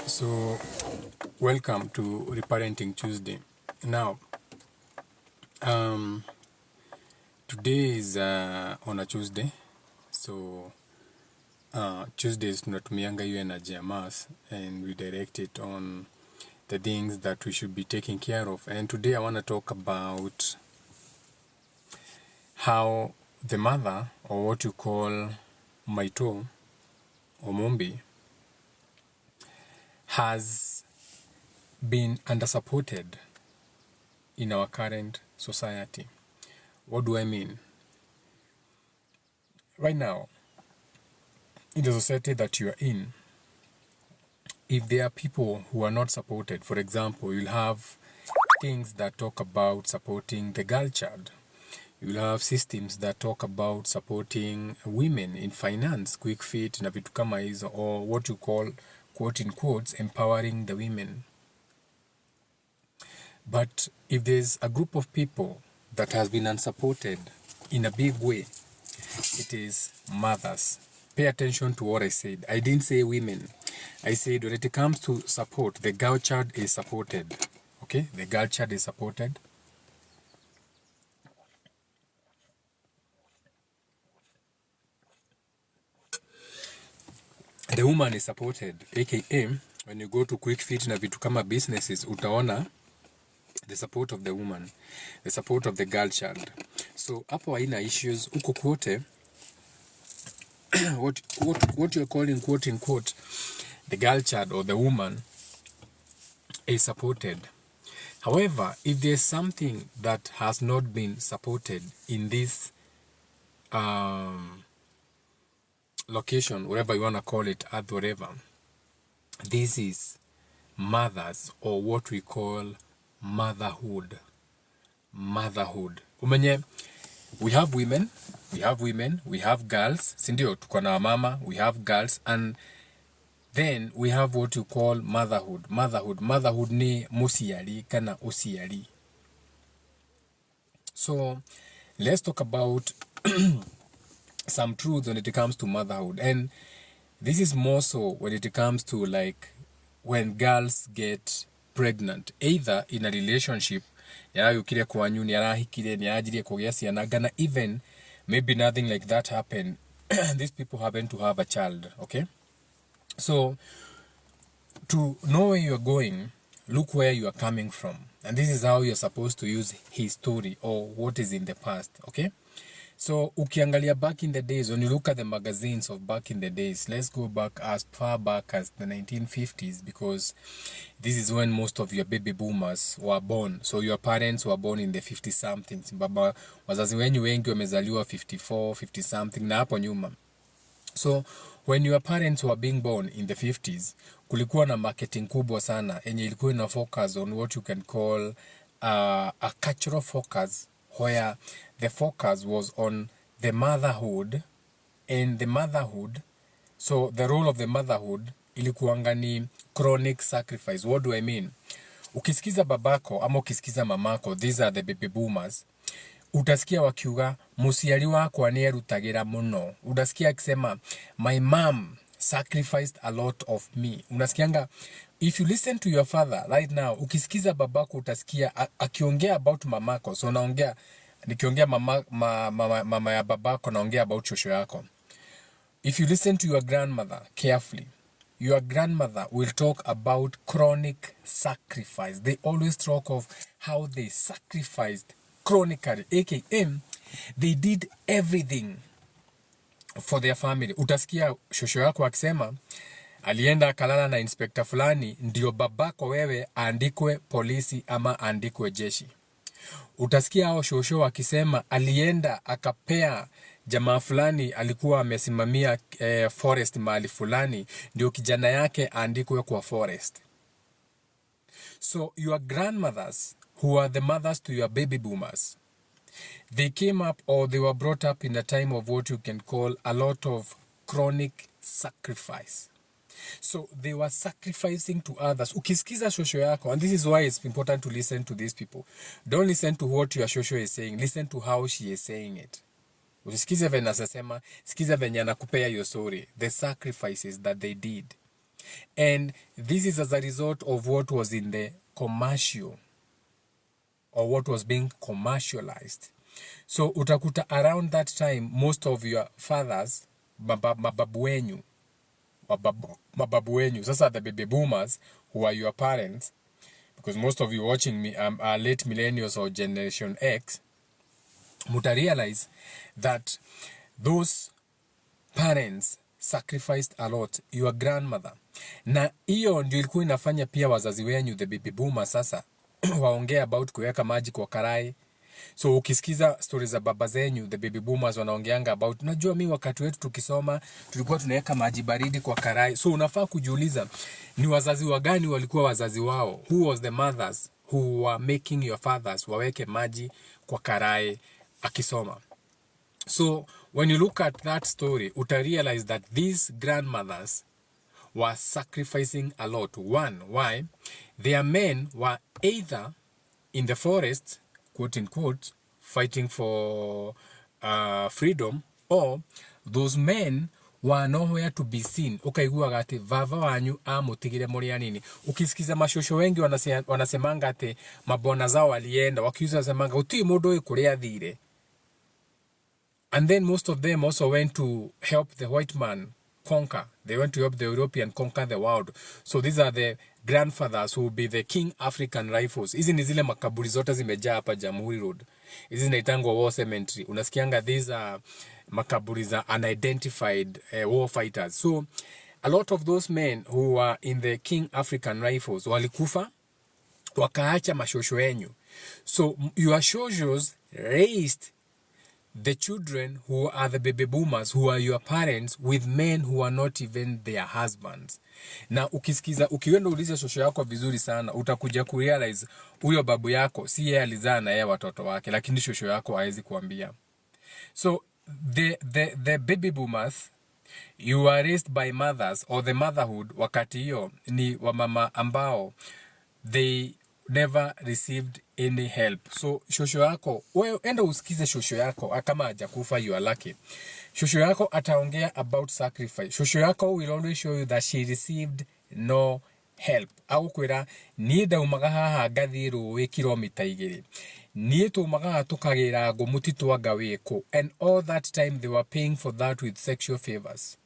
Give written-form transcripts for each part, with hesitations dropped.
So, welcome to Reparenting Tuesday. Now, um, today is on a Tuesday. So, Tuesdays tunatumianga hiyo energy ya mass and we direct it on the things that we should be taking care of. And today I want to talk about how the mother, or what you call Maito or Mumbi, has been undersupported in our current society. What do I mean? Right now, in the society that you are in, if there are people who are not supported, for example, you'll have things that talk about supporting the girl child. You'll have systems that talk about supporting women in finance, quick fit, na vitu kama hizo, or what you call, quote in quotes, empowering the women. But if there's a group of people that has been unsupported in a big way, it is mothers. Pay attention to what I said. I didn't say women. I said when it comes to support, the girl child is supported. Okay? The girl child is supported. The woman is supported. AKA, when you go to quick fit na vitu kama businesses, utaona the support of the woman, the support of the girl child. So, hapo haina issues. Uko kwote, what you're calling quote in quote the girl child or the woman is supported. However, if there's something that has not been supported in this location, whatever you want to call it, earth, whatever, this is mothers, or what we call motherhood. Motherhood. Umenye, we have women, we have girls, sindio, tuko na mama, we have girls, and then we have what you call motherhood. Motherhood ni musiali kana usiali. So let's talk about some truths when it comes to motherhood. And this is more so when it comes to like when girls get pregnant, either in a relationship, yarayukire kwanyu, yarahikire, yajirie kugea ciana, gana even maybe nothing like that happened. These people happen to have a child, okay? So, to know where you're going, look where you are coming from. And this is how you're supposed to use history or what is in the past, okay? So, ukiangalia back in the days, when you look at the magazines of back in the days, let's go back as far back as the 1950s, because this is when most of your baby boomers were born. So, your parents were born in the 50-somethings. Baba, wazazi wenyu wengi wamezaliwa 54, 50-something, na hapo nyuma. So, when your parents were being born in the 50s, kulikuwa na marketing kubwa sana, enye ilikuwa na focus on what you can call a cultural focus, where the focus was on the motherhood, and the motherhood, so the role of the motherhood ilikuwanga ni chronic sacrifice. What do I mean? Ukisikiza babako ama ukisikiza mamako, these are the baby boomers, utasikia wakiuga musiari wako anierutagira muno. Utasikia akisema my mom sacrificed a lot of me. Unasikianga, if you listen to your father right now, ukisikiza babako utasikia akiongea about mamako. So naongea, nikiongea mama ya babako, naongea about shosho yako. If you listen to your grandmother carefully, your grandmother will talk about chronic sacrifice. They always talk of how they sacrificed chronically, aka they did everything for their family. Utasikia shosho yako akisema alienda akalala na inspector fulani ndio babako wewe andikwe polisi ama andikwe jeshi. Utasikia hao shosho wakisema alienda akapea jamaa fulani alikuwa amesimamia forest mahali fulani ndio kijana yake andikwe kwa forest. So your grandmothers, who are the mothers to your baby boomers, they came up, or they were brought up in a time of what you can call a lot of chronic sacrifice. So they were sacrificing to others. Ukisikiza shosho yako, and this is why it's important to listen to these people. Don't listen to what your shosho is saying. Listen to how she is saying it. Usisikize venye anasema, sikiza venye anakupea your story. The sacrifices that they did. And this is as a result of what was in the commercial, or what was being commercialized. So utakuta around that time, most of your fathers, mababu wenyu, sasa the baby boomers, who are your parents, because most of you watching me are late millennials or generation X, muta realize that those parents sacrificed a lot, your grandmother. Na hiyo ndio ilikuwa inafanya pia wazazi wenyu, the baby boomers, sasa waongea about kuweka maji kwa karai. So ukisikiza stories za baba zenyu, the baby boomers, wanaongeanga about, najua mi wakati wetu tukisoma tulikuwa tunaweka maji baridi kwa karai. So unafaa kujiuliza ni wazazi wagani walikuwa wazazi wao, who was the mothers who were making your fathers waweke maji kwa karai akisoma. So when you look at that story, uta realize that these grandmothers were sacrificing a lot. One, why? Their men were either in the forest, quote unquote, fighting for freedom, or those men were nowhere to be seen. Ukaiguaga ati vava wanyu amutigire muri anini. Ukisikiza mashosho wengi wanasemanga ati mabwana zao walienda, wakiuza semanga uti mundu kuria thire. And then most of them also went to help the white man conquer. They went to help the European conquer the world. So these are the grandfathers who will be the King African Rifles. Hizi ni zile makaburi zote zimejaa hapa Jamhuri Road. Hizi zinaitangwa war cemetery. Unasikianga these are makaburi za unidentified war fighters. So a lot of those men who were in the King African Rifles walikufa wakaacha mashosho yenyu. So your shoshos raised the children who are the baby boomers, who are your parents, with men who are not even their husbands. Na ukisikiza, ukiwenda uliza shosho yako vizuri sana, utakuja kurealize huyo babu yako si yeye alizaa na yeye watoto wake, lakini shosho yako haezi kuambia. So the baby boomers, you are raised by mothers, or the motherhood wakati hiyo ni wamama ambao they never received any help. So shosho yako, wewe enda usikize shosho yako kama hajakufa, you are lucky. Shosho yako ataongea about sacrifice. Shosho yako will always show you that she received no help. Au kwira ni daumaga haha ngathi ruwi kilomita 2 ni tumaga tukagira ngo mutitu anga wiko, and all that time they were paying for that with sexual favors.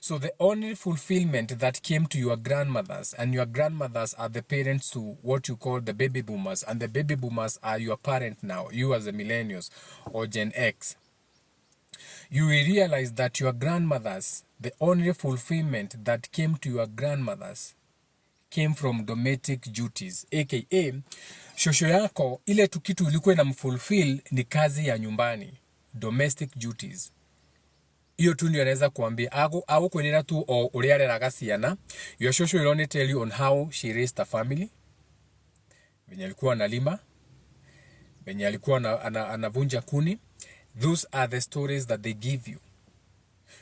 So the only fulfillment that came to your grandmothers, and your grandmothers are the parents to what you call the baby boomers, and the baby boomers are your parent now, you as the millennials or Gen X. You will realize that your grandmothers, the only fulfillment that came to your grandmothers came from domestic duties, aka shosho yako ile tukitu ilikuwa inamfulfill ni kazi ya nyumbani, domestic duties. Iyo tu ndio anaweza kuambia ago kwenera tu o uria areraga ciana. Your shosho will only tell you on how she raised a family, venye alikuwa analima, venye alikuwa anavunja kuni. Those are the stories that they give you.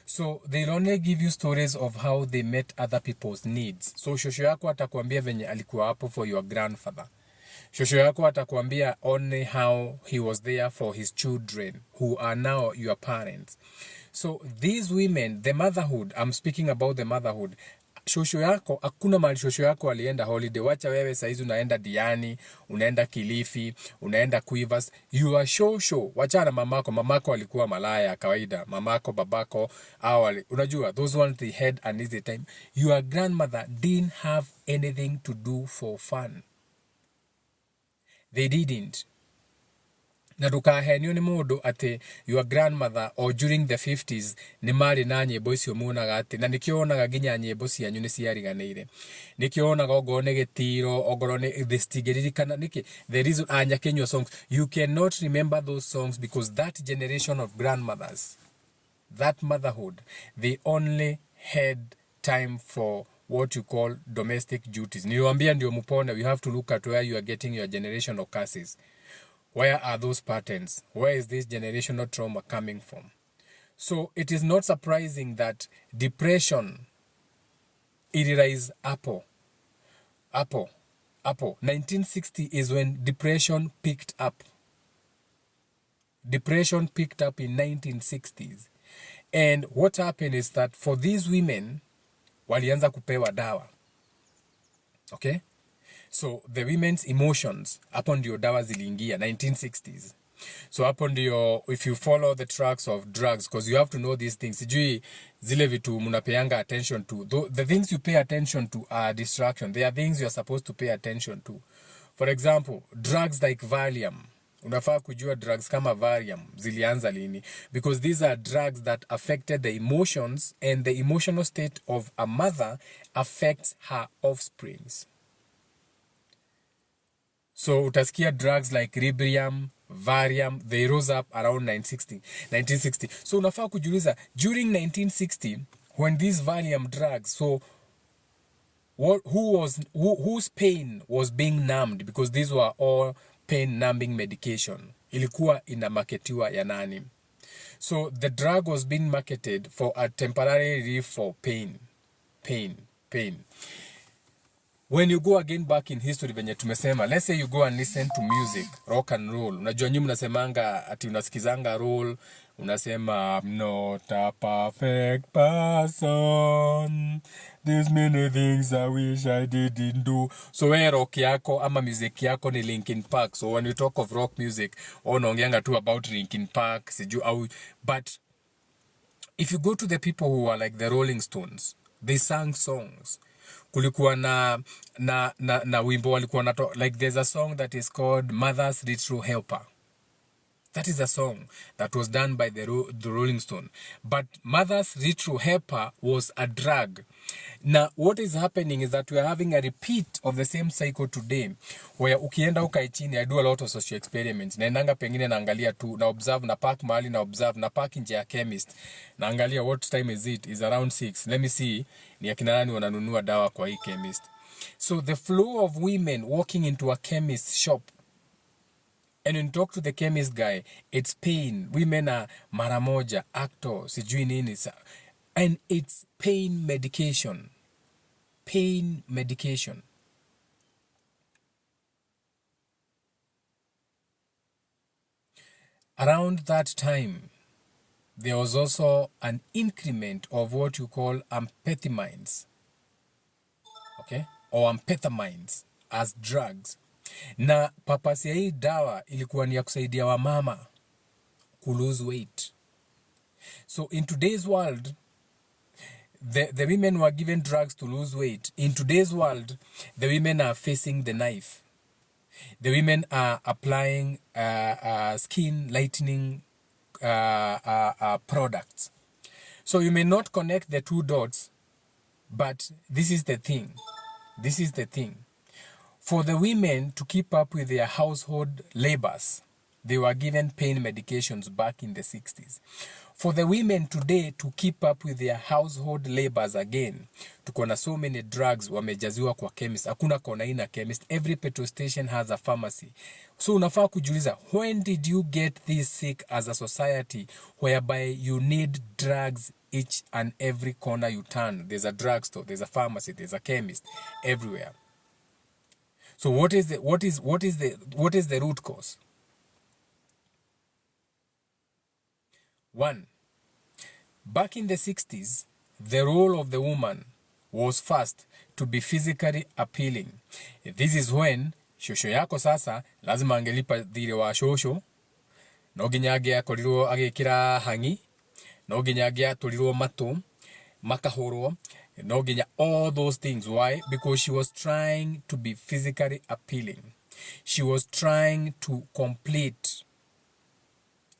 So they'll only give you stories of how they met other people's needs. So shosho yako atakwambia venye alikuwa hapo for your grandfather. Shosho yako atakwambia only how he was there for his children who are now your parents. So these women, the motherhood, I'm speaking about the motherhood. Shosho yako, hakuna mahali shosho yako alienda holiday. Wacha wewe saizi unaenda Diani, unaenda Kilifi, unaenda Quivers. Your shosho, wacha na mamako alikuwa malaya kawaida. Mamako, babako, awali. Unajua, those ones they had an easy time. Your grandmother didn't have anything to do for fun. They didn't. Na ndukahenio ni mundu ati your grandmother or during the 50s ni mari na nyimbo icio muonaga ati, na nikio onaga nginya nyimbo cianyu ni ciariganire, nikio onaga ogo ne gitiro ogoro ni thistigeririkana niki there is anya Kenya songs. You cannot remember those songs because that generation of grandmothers, that motherhood, they only had time for what you call domestic duties. Niliwaambia ndio mupone, you have to look at where you are getting your generational curses. Where are those patterns? Where is this generational trauma coming from? So it is not surprising that depression, it rise Apple. 1960 is when depression picked up. Depression picked up in 1960s. And what happened is that for these women walianza kupewa dawa. Okay? So the women's emotions hapo ndio dawa ziliingia 1960s. So hapo ndio, if you follow the tracks of drugs, because you have to know these things. Sijui zile vitu munapeanga attention to. The things you pay attention to are distraction. They are things you are supposed to pay attention to. For example, drugs like Valium. Unafaa kujua drugs kama Valium zilianza lini, because these are drugs that affected the emotions, and the emotional state of a mother affects her offsprings. So utasikia drugs like Librium, Valium, they rose up around 1960. So unafaa kujiuliza, during 1960 when these Valium drugs, so whose pain was being numbed, because these were all pain numbing medication. Ilikuwa inamarketiwa ya nani? So the drug was being marketed for a temporary relief for pain. When you go again back in history, venye tumesema, let's say you go and listen to music, rock and roll. Unajua nyinyi mnasemanga ati unasikizanga roll, unasema I'm not a perfect person, there's many things I wish I didn't do. So we rock yako ama music yako ni Linkin Park. So when you talk of rock music, unaongeanga tu about Linkin Park, siju au. But if you go to the people who are like the Rolling Stones, they sang songs. Kulikuwa na wimbo walikuwa na like there's a song that is called Mother's Retro Helper. That is a song that was done by the Rolling Stone. But Mother's Retro Helper was a drug. Now, what is happening is that we are having a repeat of the same cycle today, where ukienda ukae chini, I do a lot of social experiments. Naendanga pengine naangalia tu, na observe, na park mahali, na observe, na park nje ya chemist. Naangalia what time is it? Is around 6. Let me see, ni akina nani wananunua dawa kwa hii chemist. So the flow of women walking into a chemist shop, and when you talk to the chemist guy, it's pain. Women are maramoja, actor, sijui nini. And it's pain medication. Pain medication. Around that time, there was also an increment of what you call amphetamines. Okay? Or amphetamines as drugs. Na papasi ya hii dawa ilikuwa ni ya kusaidia wamama ku lose weight. So in today's world, the women were given drugs to lose weight. In today's world, the women are facing the knife. The women are applying skin lightening products. So you may not connect the two dots, but this is the thing. This is the thing. For the women to keep up with their household labors, they were given pain medications back in the 60s. For the women today to keep up with their household labors again, tuko na so many drugs wamejaziwa kwa chemist. Hakuna kona ina chemist. Every petrol station has a pharmacy. So unafaa kujiuliza, when did you get this sick as a society whereby you need drugs each and every corner you turn? There's a drugstore, there's a pharmacy, there's a chemist everywhere. So what is the root cause? One, back in the 60s, the role of the woman was first to be physically appealing. This is when shosho yako sasa lazima angelipa dhire wa shosho, no ginyage akorirwo agekira hangi, no ginyage atorirwo mato, makahoro, no ginya, all those things. Why? Because she was trying to be physically appealing. She was trying to complete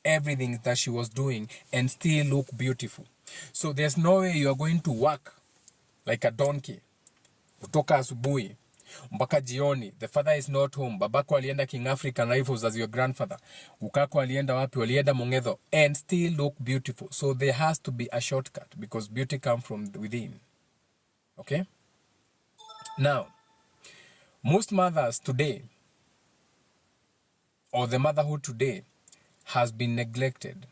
everything that she was doing and still look beautiful. So there's no way you are going to work like a donkey. Kutoka asubuhi mpaka jioni, the father is not home. Babako alienda King African Rifles as your grandfather. Ukako alienda wapi? Walienda Mongetho, and still look beautiful. So there has to be a shortcut, because beauty comes from within. Okay? Now, most mothers today, or the motherhood today, has been neglected.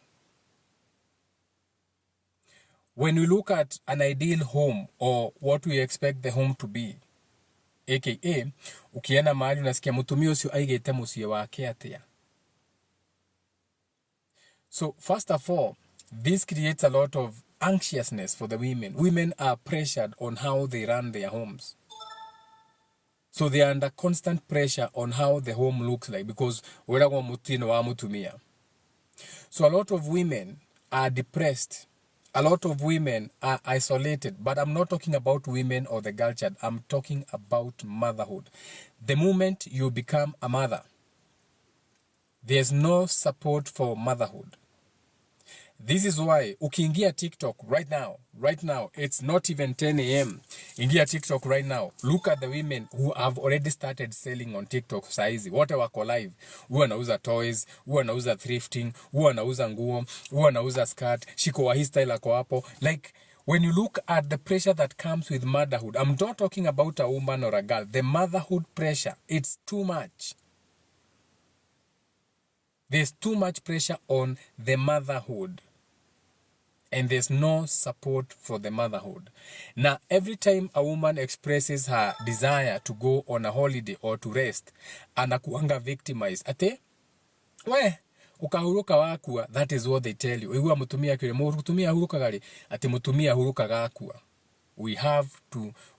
When we look at an ideal home, or what we expect the home to be, aka ukienda mahali unasikia mutumia ucio aigite mucie wake atia. So first of all, this creates a lot of anxiousness for the women. Women are pressured on how they run their homes. So they are under constant pressure on how the home looks like because so a lot of women are depressed. A lot of women are isolated. But I'm not talking about women or the girl child. I'm talking about motherhood. The moment you become a mother, there's no support for motherhood. This is why ukiingia TikTok right now, it's not even 10 a.m. Ingia TikTok right now. Look at the women who have already started selling on TikTok saizi. Wote wako live. Huwa anauza toys, huwa anauza thrifting, huwa anauza nguo, huwa anauza skirt, shiko wa hii style ako hapo. Like, when you look at the pressure that comes with motherhood, I'm not talking about a woman or a girl. The motherhood pressure, it's too much. There's too much pressure on the motherhood. And there's no support for the motherhood. Now, every time a woman expresses her desire to go on a holiday or to rest, anakuanga victimized. Ate, we, ukahuruka wakua, that is what they tell you. Iwa mutumia kile, mutumia huruka gali, ate mutumia huruka gakua.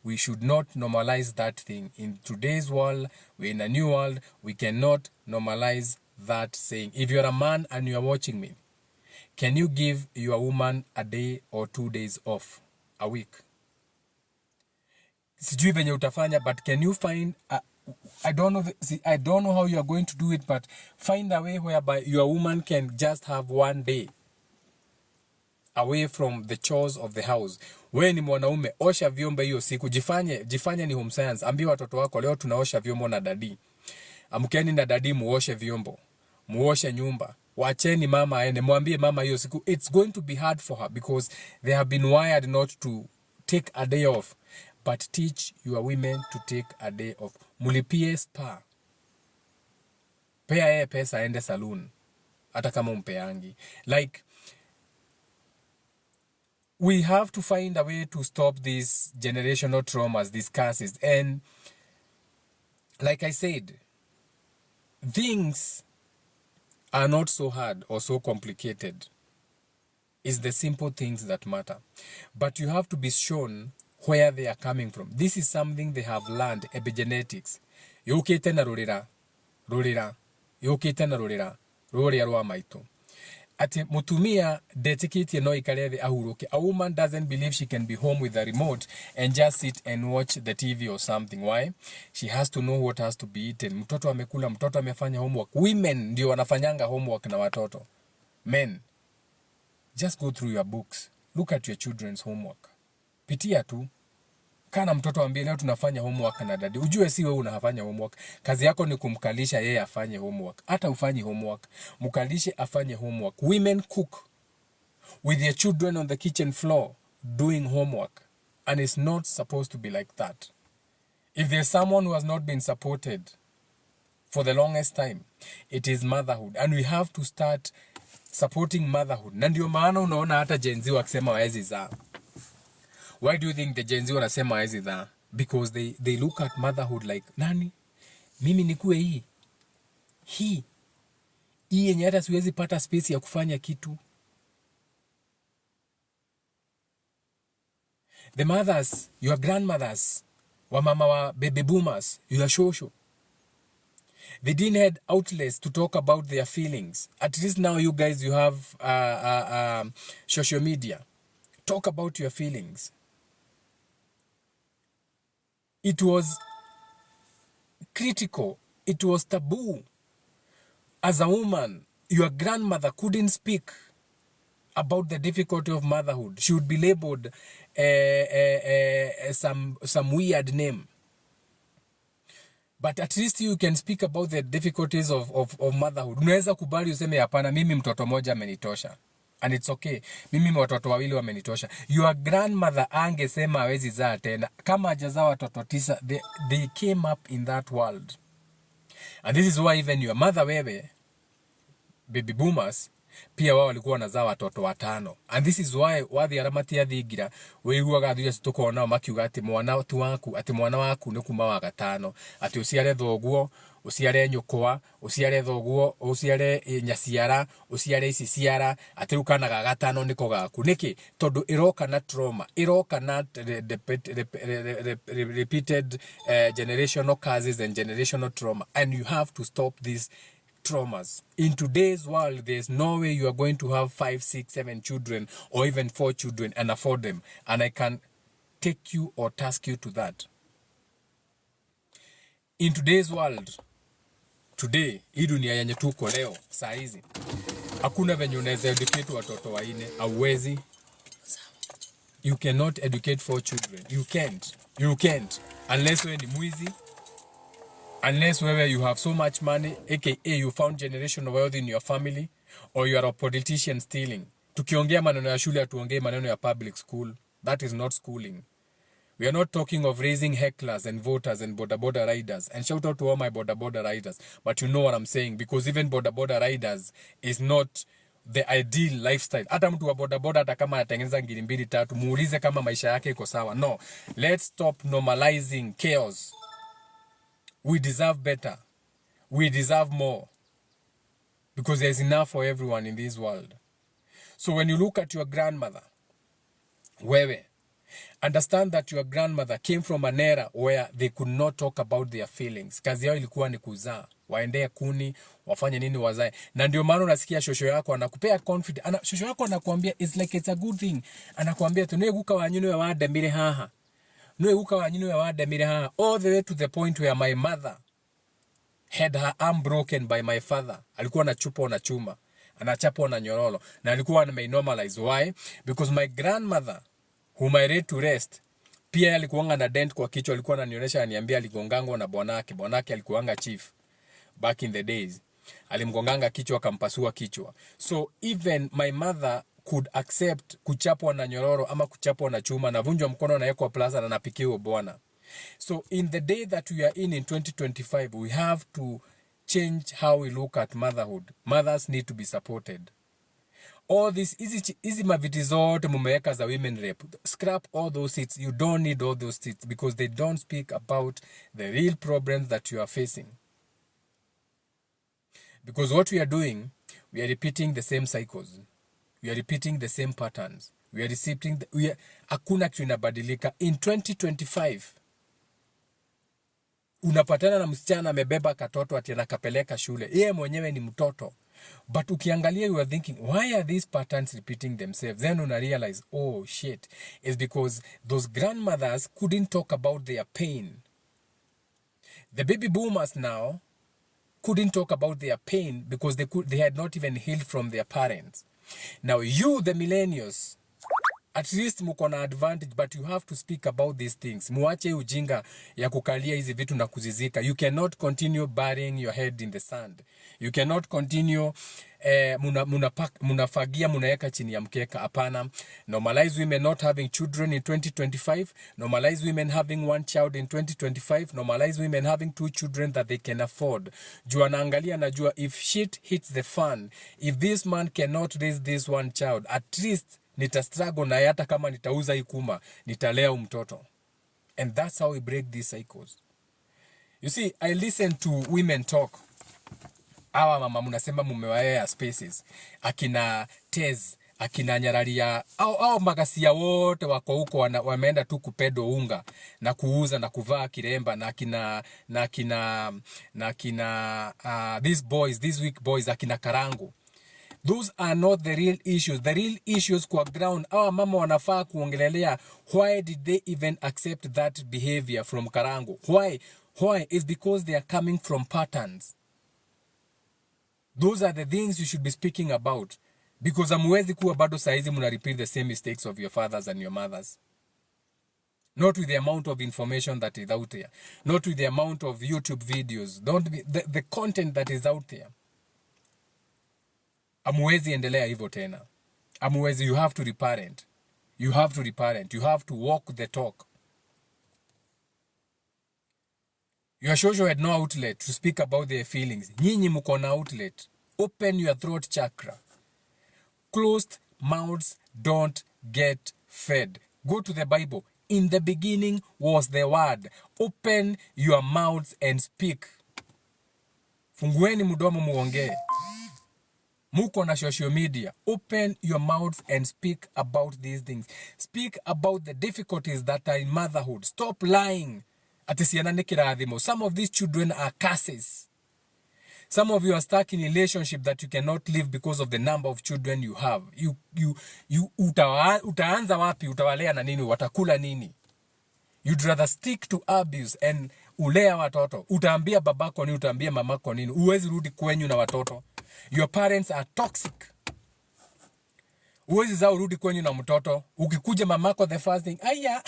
We should not normalize that thing. In today's world, we're in a new world, we cannot normalize that saying. If you're a man and you're watching me, can you give your woman a day or 2 days off a week? Sijui venye utafanya, but can you find I don't know how you are going to do it, but find a way whereby your woman can just have 1 day away from the chores of the house. Wewe ni mwanaume, osha vyombo hiyo siku, jifanye ni home science. Ambia watoto wako leo tunaosha vyombo na dadi. Amkeni na dadi muoshe vyombo. Muoshe nyumba. Wacheni mama aende, mwambie mama hiyo siku. It's going to be hard for her because they have been wired not to take a day off. But teach your women to take a day off. Mulipie spa. Pea yeye pesa aende saloon. Hata kama umpeangi. Like, we have to find a way to stop these generational traumas, these curses. And like I said, things are not so hard or so complicated. It's the simple things that matter. But you have to be shown where they are coming from. This is something they have learned, epigenetics. Yukite na rurira. Yukite na rurira rwa maito. Ati mutumia dedicated no ikareve ahuruke. A woman doesn't believe she can be home with a remote and just sit and watch the TV or something. Why? She has to know what has to be eaten. Mtoto amekula, mtoto amefanya homework. Women ndio wanafanyanga homework na watoto. Men, just go through your books. Look at your children's homework. Pitia tu. Kana mtoto ambie leo tunafanya homework na dadi. Ujue si wewe unafanya homework. Kazi yako ni kumkalisha yeye afanye homework. Hata ufanyi homework, mkalishe afanye homework. Women cook with their children on the kitchen floor doing homework. And it's not supposed to be like that. If there's someone who has not been supported for the longest time, it is motherhood. And we have to start supporting motherhood. Na ndio maana unaona hata Gen Z wakisema waezi zaa. Why do you think the Gen Z wanasema waezi zaa? Because they look at motherhood like, nani? Mimi nikue hii. Hii yenye hata siwezi pata space ya kufanya kitu. The mothers, your grandmothers, wamama wa baby boomers, your shosho, they didn't have outlets to talk about their feelings. At least now you guys, you have social media. Talk about your feelings. It was critical. It was taboo. As a woman, your grandmother couldn't speak about the difficulty of motherhood. She would be labeled some weird name. But at least you can speak about the difficulties of motherhood. Unaweza kubali useme hapana, mimi mtoto moja amenitosha. And it's okay. Mimi watoto wawili wamenitosha. Your grandmother angesema hawezi zaa tena. Kama hajazaa watoto 9, they came up in that world. And this is why even your mother wewe, baby boomers, pia wao walikuwa wanazaa watoto 5. And this is why wathi aramati athingira wiguaga thia tukona makiuga ati mwana tu waku ati mwana waku ni kuma wa 5 ati uciare thoguo uciare nyukwa uciare thoguo uciare nyaciara uciare ici ciara ati ukana ga 5 niko gaku niki tondu iroka na trauma iroka na repeated generational causes and generational trauma, and you have to stop these traumas. In today's world, there's no way you are going to have 5, 6, 7 children or even 4 children and afford them. And I can take you or task you to that. In today's world, today, hii dunia yenye tuko leo, saa hizi, hakuna venye unaweza educate watoto 4, hauwezi. You cannot educate 4 children. You can't. Unless wewe ni mwizi. Unless where you have so much money, aka you found generational wealth in your family, or you are a politician stealing. Tukiongea maneno ya shule, tuongee maneno ya public school. That is not schooling. We are not talking of raising hecklers and voters and border riders. And shout out to all my border riders. But you know what I'm saying, because even border riders is not the ideal lifestyle. Hata mtu wa boda hata kama anatengeneza 2-3 muulize kama maisha yake iko sawa. No, let's stop normalizing chaos. We deserve better. We deserve more. Because there's enough for everyone in this world. So when you look at your grandmother, wewe, understand that your grandmother came from an era where they could not talk about their feelings. Kazi yao ilikuwa ni kuzaa. Waendee kuni, wafanye nini wazae. Na ndio maana unasikia shosho yako anakupea confidence. Shosho yako anakuambia it's like it's a good thing. Anakuambia tunoe guka wanyunu ya wada mire haha. Noe guka wanyunu ya wada mire haha. All the way to the point where my mother had her arm broken by my father. Alikuwa na chupo na chuma. Anachapwa na nyororo. Na alikuwa normalize. Why? Because my grandmother, whom I laid to rest, pia alikuwanga na dent kwa kichwa. Alikuwa ananionyesha aniambia aligongangwa na bwanake. Bwanake alikuwanga chief back in the days. Alimgonganga kichwa akampasua kichwa. So even my mother could accept kuchapwa na nyororo ama kuchapwa na chuma na vunjwa mkono na yeko plaza na napikiwa bwana. So in the day that we are in 2025, we have to change how we look at motherhood. Mothers need to be supported. All this easy maviti zote mumeweka za women rep. Scrap all those seats. You don't need all those seats because they don't speak about the real problems that you are facing. Because what we are doing, we are repeating the same cycles. We are repeating the same patterns. We are repeating hakuna kitu inabadilika. In 2025, unapatana na msichana amebeba katoto ati anakapeleka shule. Yeye mwenyewe ni mtoto. But ukiangalia, you are thinking, why are these patterns repeating themselves? Then una realize, oh shit, it's because those grandmothers couldn't talk about their pain. The baby boomers now couldn't talk about their pain because they had not even healed from their parents. Now you, the millennials, at least muko na advantage, but you have to speak about these things. Muache ujinga ya kukalia hizi vitu na kuzizika. You cannot continue burying your head in the sand. You cannot continue munafagia munaweka chini ya mkeka. Hapana. Normalize women not having children in 2025. Normalize women having 1 child in 2025. Normalize women having 2 children that they can afford. Jua naangalia na jua, if shit hits the fan, if this man cannot raise this 1 child, at least nita struggle na hata kama nitauza ikuma, nitalea mtoto. And that's how we break these cycles. You see, I listen to women talk. Awa mama munasema mumewaea spaces. Akina Tez, akina Nyararia, au magasia wote wako huko wameenda tu kupedo unga na kuuza na kuvaa kiremba na akina these boys, these weak boys, akina Karangu. Those are not the real issues. The real issues kwa ground, awa mama wanafaa kuongelelea, why did they even accept that behavior from Karangu? Why? It's because they are coming from patterns. Those are the things you should be speaking about. Because amuwezi kuwa bado saizi muna repeat the same mistakes of your fathers and your mothers. Not with the amount of information that is out there. Not with the amount of YouTube videos. Don't be the content that is out there. Amuwezi endelea hivyo tena. Amuwezi, you have to reparent. You have to reparent. You have to walk the talk. Your shosho had no outlet to speak about their feelings. Nyinyi mko na outlet. Open your throat chakra. Closed mouths don't get fed. Go to the Bible. In the beginning was the word. Open your mouths and speak. Fungueni mdomo muongee. Muko na social media. Open your mouths and speak about these things. Speak about the difficulties that are in motherhood. Stop lying. Some of these children are curses. Some of you are stuck in a relationship that you cannot live because of the number of children you have. Utaanza wapi, utawalea na nini, watakula nini? You'd rather stick to abuse and ulea watoto. Utaambia babako nini, utaambia mamako nini. Uwezi rudi kwenyu na watoto. Your parents are toxic. Uwezi zao rudi kwenyu na mtoto. Ukikuja mamako the first thing, aya,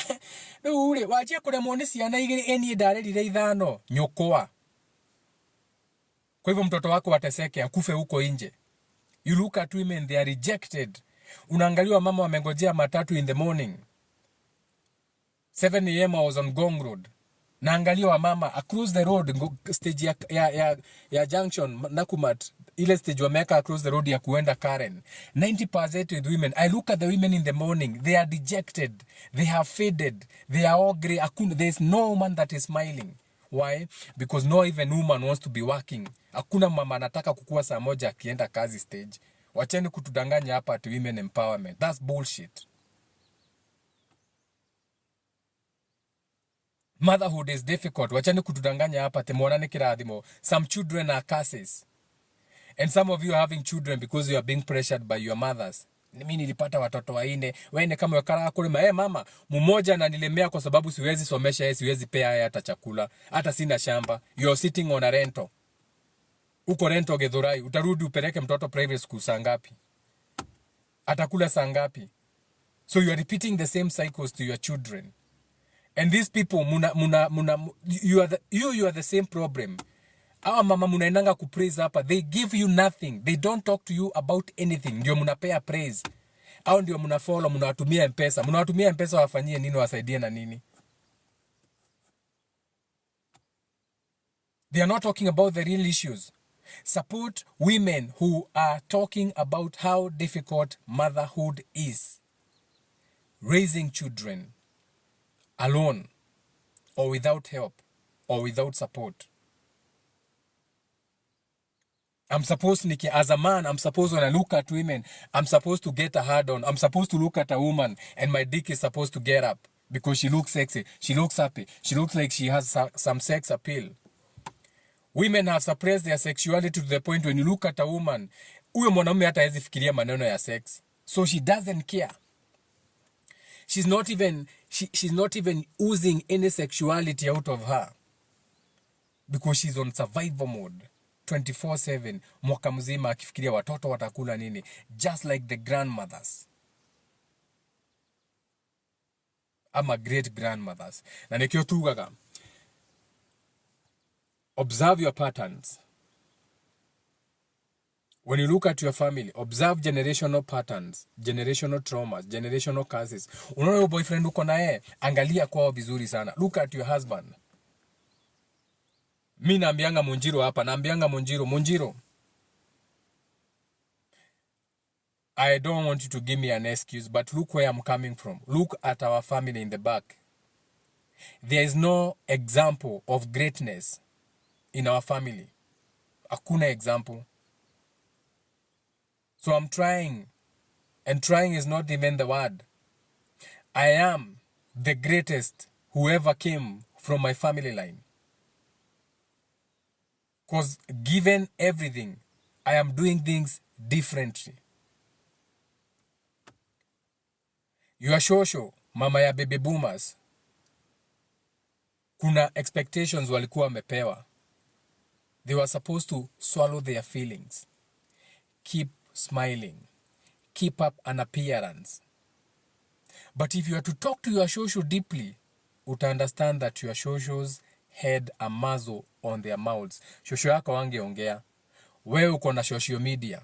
no ule, wajia kule mwonesi anaigiri eni dareli reithano, nyokoa. Kwa hivyo mtoto wako wateseke, akufe huko nje. You look at women, they are rejected. Unaangaliwa mama wamengojea matatu in the morning. 7 a.m. I was on Gong Road. Naangaliwa mama across the road, stage ya junction, Nakumat. Ile stage wameka across the road ya kuenda Karen. 90% with women. I look at the women in the morning. They are dejected. They have faded. They are all grey. There's no man that is smiling. Why? Because no even woman wants to be working. Hakuna mama anataka kukua saa moja akienda kazi stage. Wacheni kutudanganya hapa ati women empowerment. That's bullshit. Motherhood is difficult. Wacheni kutudanganya hapa ati mwanane kirathimo. Some children are curses. And some of you are having children because you are being pressured by your mothers. Mimi nilipata watoto waine. Waine kama wakara kulima. Mama, mmoja ananilemea kwa sababu siwezi somesha yeye, siwezi pea yeye hata chakula. Hata sina shamba. You are sitting on a rental. Uko rental Githurai. Utarudi upeleke mtoto private school saa ngapi? Atakula saa ngapi? So you are repeating the same cycles to your children. And these people, you are the same problem. Awa mama munaendanga kupraise hapa. They give you nothing. They don't talk to you about anything. Ndio munapea praise. Au ndio munafollow, munawatumia mpesa. Munawatumia mpesa wafanyie nini, wasaidie na nini? They are not talking about the real issues. Support women who are talking about how difficult motherhood is. Raising children alone or without help or without support. As a man, I'm supposed when I look at women, I'm supposed to get a hard on. I'm supposed to look at a woman and my dick is supposed to get up because she looks sexy. She looks happy. She looks like she has some sex appeal. Women have suppressed their sexuality to the point when you look at a woman, uyo mwanamume hata hawezi fikiria maneno ya sex. So she doesn't care. She's not even oozing any sexuality out of her because she's on survival mode. 24/7 mwaka mzima akifikiria watoto watakula nini, just like the grandmothers ama great grandmothers. Na nikio tugaga, observe your patterns. When you look at your family, observe generational patterns, generational traumas, generational curses. Unaona your boyfriend uko naye, angalia kwao vizuri sana. Look at your husband. Mi naambianga Munjiro hapa, naambianga Munjiro, I don't want you to give me an excuse, but look where I'm coming from. Look at our family in the back. There is no example of greatness in our family. Hakuna example. So I'm trying, and trying is not even the word. I am the greatest whoever came from my family line. Because given everything, I am doing things differently. You are shosho, mama ya baby boomers. Kuna expectations walikuwa wamepewa. They were supposed to swallow their feelings. Keep smiling. Keep up an appearance. But if you are to talk to your shosho deeply, uta understand that your shoshos had a muzzle on their mouths. Shosho yako wangeongea. Wewe uko na social media.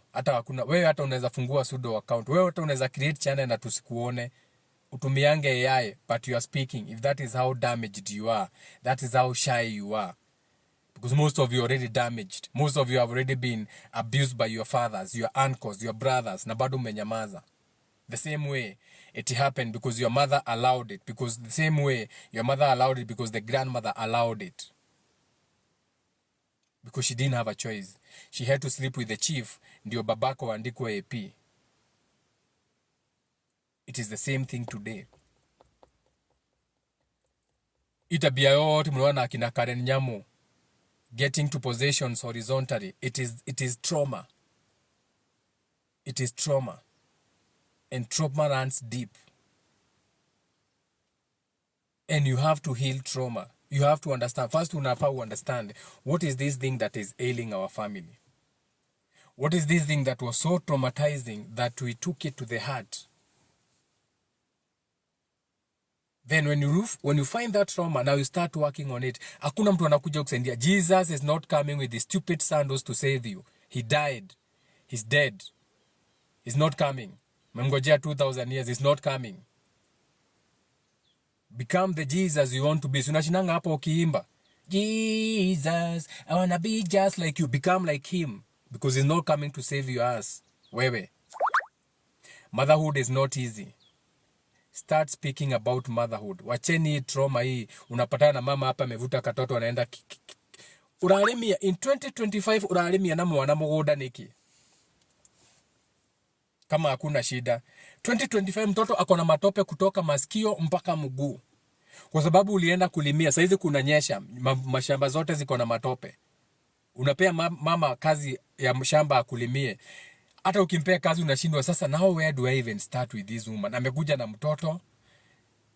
Wewe hata unaweza fungua pseudo account. Wewe hata unaweza create channel na tusikuone. Utumiange AI, but you are speaking. If that is how damaged you are, that is how shy you are. Because most of you are already damaged. Most of you have already been abused by your fathers, your uncles, your brothers. Na bado mmenyamaza. The same way it happened because your mother allowed it. Because the same way your mother allowed it because the grandmother allowed it. Because she didn't have a choice. She had to sleep with the chief. Ndio babako andikwe AP. It is the same thing today. Itabia yote mnaona akina Karen Nyamu getting to possessions horizontally. It is trauma. It is trauma. And trauma runs deep. And you have to heal trauma. You have to understand. First, unafaa understand what is this thing that is ailing our family. What is this thing that was so traumatizing that we took it to the heart? Then when you find that trauma, now you start working on it. Hakuna mtu anakuja kusaidia. Jesus is not coming with the stupid sandals to save you. He died. He's dead. He's not coming. Memngojea 2000 years. He's not coming. Become the Jesus you want to be. Sunashinanga hapo ukiimba. Jesus, I wanna be just like you. Become like him. Because he's not coming to save your ass. Wewe. Motherhood is not easy. Start speaking about motherhood. Wacheni trauma hii. Unapatana na mama hapa amevuta katoto anaenda uralimia in 2025 uralimia na mwana mgoda niki. Kama hakuna shida. 2025 mtoto akona matope kutoka masikio mpaka mguu. Kwa sababu ulienda kulimia. Saizi kunanyesha. Mashamba zote ziko na matope. Unapea mama kazi ya shamba akulimie. Hata ukimpea kazi unashindwa sasa, now where do I even start with this woman? Amekuja na mtoto.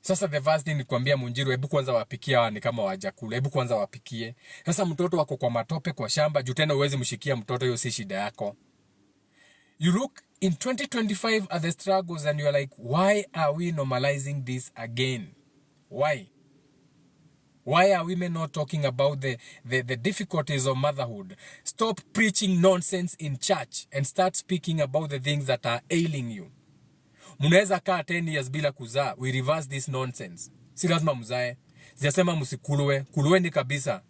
Sasa the first thing ni kuambia Munjiru, hebu kwanza wapikie hawa ni kama wajakula. Hebu kwanza wapikie. Sasa mtoto wako kwa matope kwa shamba, juu tena uwezi mshikia mtoto, hiyo si shida yako. You look in 2025 at the struggles and you're like, why are we normalizing this again? Why? Why are women not talking about the difficulties of motherhood? Stop preaching nonsense in church and start speaking about the things that are ailing you. Munaweza kaa 10 years bila kuzaa. We reverse this nonsense. Si lazima mzae. Sijasema msikulwe. Kulweni kabisa.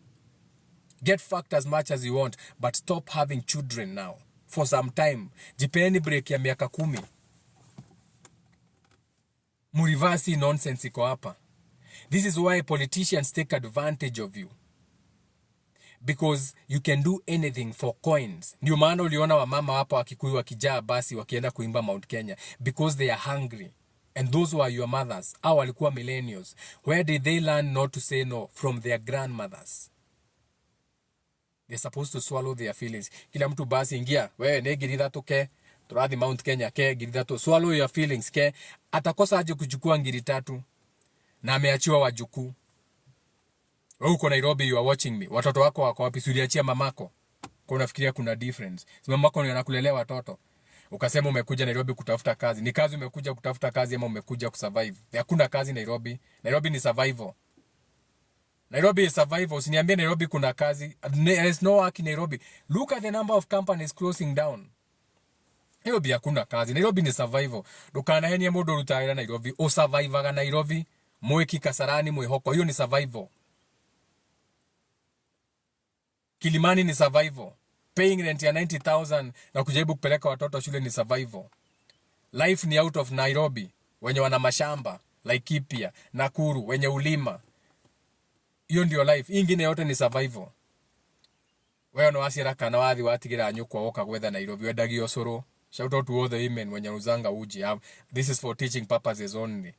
Get fucked as much as you want, but stop having children now. For some time. Jipeeni break ya miaka 10. Mureverse nonsense iko hapa. This is why politicians take advantage of you. Because you can do anything for coins. Ndio maana uliona wamama hapo wakikuyu wakijaa basi wakienda kuimba Mount Kenya. Because they are hungry. And those were your mothers. Au walikuwa millennials. Where did they learn not to say no? From their grandmothers. They're supposed to swallow their feelings. Kila mtu basi ingia. Wewe ne girida to ke. Turathi Mount Kenya ke. Girida to swallow your feelings ke. Atakosa aje kuchukua ngiri 3. Na ameachiwa wajukuu. Wewe uko Nairobi, you are watching me. Watoto wako wako wapi? Uliachia mamako. Kwa unafikiria kuna difference. Si mamako ndiye anakulelea watoto. Ukasema umekuja Nairobi kutafuta kazi. Ni kazi umekuja kutafuta kazi ama umekuja kusurvive? Hakuna kazi Nairobi. Nairobi ni survival. Nairobi is survival. Usiniambie Nairobi kuna kazi. There is no work in Nairobi. Look at the number of companies closing down. Nairobi hakuna kazi. Nairobi ni survival. Dukana henia mundu rutaira Nairobi. O survivaga Nairobi. Mweki Kasarani mwehoko. Hiyo ni survival. Kilimani ni survival. Paying rent ya 90,000 na kujaribu kupeleka watoto shule ni survival. Life ni out of Nairobi. Wenye wana mashamba. Laikipia. Nakuru. Wenye ulima. Hiyo ndio life. Ingine yote ni survival. Wewe no asira kana wathi watigira nyukwa oka gwetha Nairobi. Wedagi osoro. Shout out to all the women wenye uzanga uji. This is for teaching purposes only.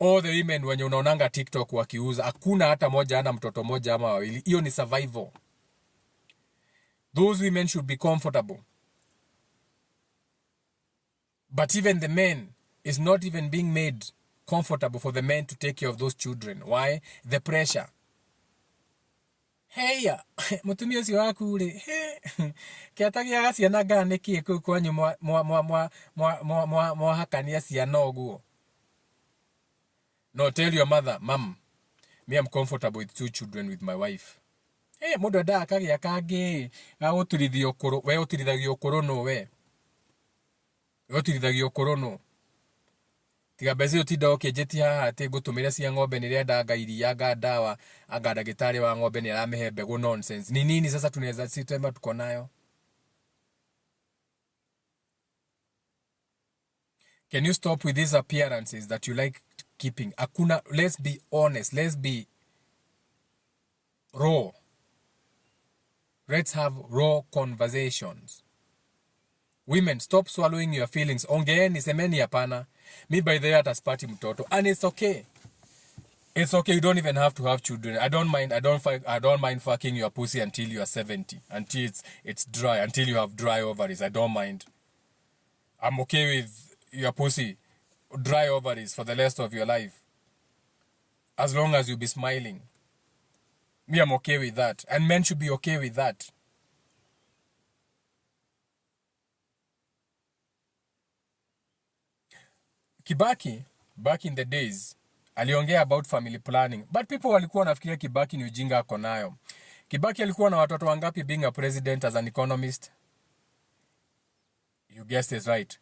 All the women wenye unaonanga TikTok wakiuza, hakuna hata moja ana mtoto moja ama wawili. Hiyo ni survival. Those women should be comfortable. But even the men is not even being made comfortable for the men to take care of those children. Why? The pressure. Hey, mutumia si waku ule. Kiatagia asiana gane kie kwanyu mwa hakania siana oguo. No, tell your mother, Mom, me I'm comfortable with 2 children with my wife. Hey, mudo da kage akage. Oturidhi okoro, we oturidhi okoro no we. Oturidhi okoro no. tiga bezi utinda ukijetia haha ati ngutumira cia ng'ombe nirenda ngairia nga dawa anga ndagitari wa ng'ombe ni aramehe mbegu nonsense. Ni nini sasa tunaweza sitema tuko nayo? Can you stop with these appearances that you like keeping? Akuna, let's be honest, let's be raw. Let's have raw conversations. Women, stop swallowing your feelings. Ongeeni, semeni hapana. Me by the way hata sipati mtoto. And it's okay. It's okay. You don't even have to have children. I don't mind fucking your pussy until you are 70. Until it's dry. Until you have dry ovaries. I don't mind. I'm okay with your pussy, dry ovaries for the rest of your life. As long as you be smiling. Me, I'm okay with that. And men should be okay with that. Kibaki, back in the days, aliongea about family planning. But people walikuwa wanafikiria Kibaki ni ujinga ako nayo. Kibaki alikuwa na watoto wangapi being a president as an economist? You guessed it right.